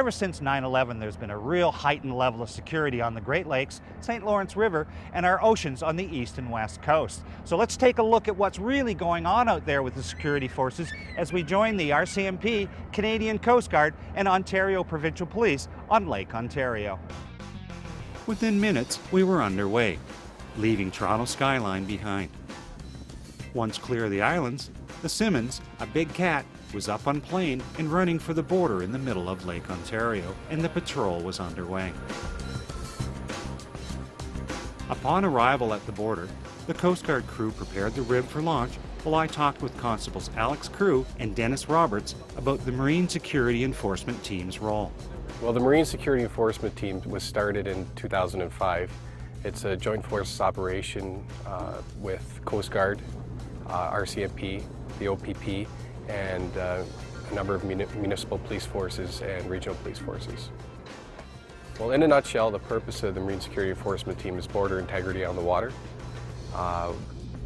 Ever since 9/11, there's been a real heightened level of security on the Great Lakes, St. Lawrence River, and our oceans on the east and west coast. So let's take a look at what's really going on out there with the security forces as we join the RCMP, Canadian Coast Guard, and Ontario Provincial Police on Lake Ontario. Within minutes, we were underway, leaving Toronto skyline behind. Once clear of the islands, the Simmons, a big cat, was up on plane and running for the border in the middle of Lake Ontario, and the patrol was underway. Upon arrival at the border, the Coast Guard crew prepared the rib for launch while I talked with Constables Alex Crew and Dennis Roberts about the Marine Security Enforcement Team's role. Well, the Marine Security Enforcement Team was started in 2005. It's a joint forces operation with Coast Guard, RCMP, the OPP, and a number of municipal police forces and regional police forces. Well, in a nutshell, the purpose of the Marine Security Enforcement Team is border integrity on the water.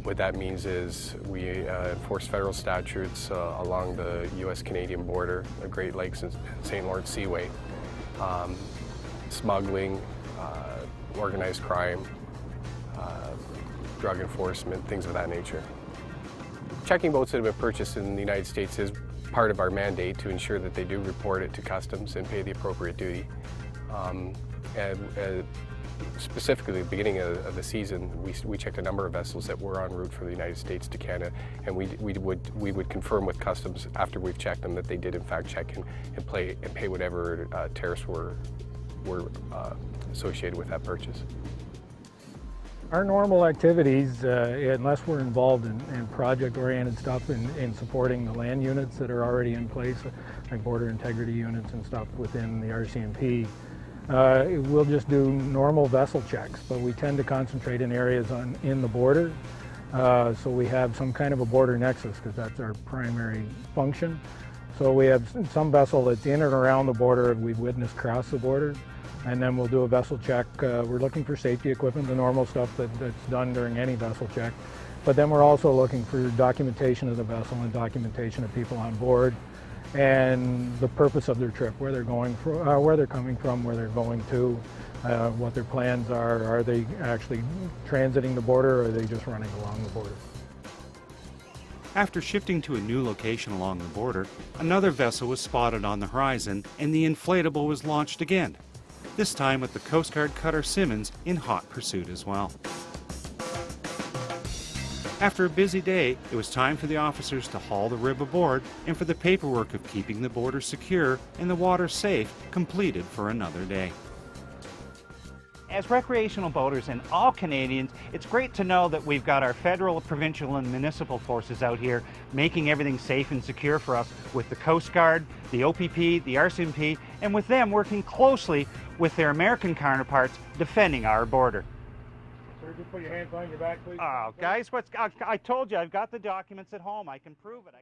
What that means is we enforce federal statutes along the U.S.-Canadian border, the Great Lakes and St. Lawrence Seaway, smuggling, organized crime, drug enforcement, things of that nature. Checking boats that have been purchased in the United States is part of our mandate to ensure that they do report it to customs and pay the appropriate duty. Specifically, at the beginning of the season, we checked a number of vessels that were en route from the United States to Canada, and we would confirm with customs after we've checked them that they did in fact check and pay whatever tariffs were associated with that purchase. Our normal activities, unless we're involved in project-oriented stuff in supporting the land units that are already in place, like border integrity units and stuff within the RCMP, we'll just do normal vessel checks, but we tend to concentrate in areas in the border. So we have some kind of a border nexus because that's our primary function. So we have some vessel that's in and around the border we've witnessed cross the border. And then we'll do a vessel check. We're looking for safety equipment, the normal stuff that's done during any vessel check. But then we're also looking for documentation of the vessel and documentation of people on board and the purpose of their trip, where they're going from, where they're coming from, where they're going to, what their plans are. Are they actually transiting the border, or are they just running along the border? After shifting to a new location along the border, another vessel was spotted on the horizon and the inflatable was launched again, this time with the Coast Guard cutter Simmons in hot pursuit as well. After a busy day, it was time for the officers to haul the rib aboard and for the paperwork of keeping the border secure and the water safe completed for another day. As recreational boaters and all Canadians, it's great to know that we've got our federal, provincial, and municipal forces out here making everything safe and secure for us, with the Coast Guard, the OPP, the RCMP, and with them working closely with their American counterparts defending our border. Sir, just put your hands on your back, please. Oh, guys, I told you, I've got the documents at home. I can prove it.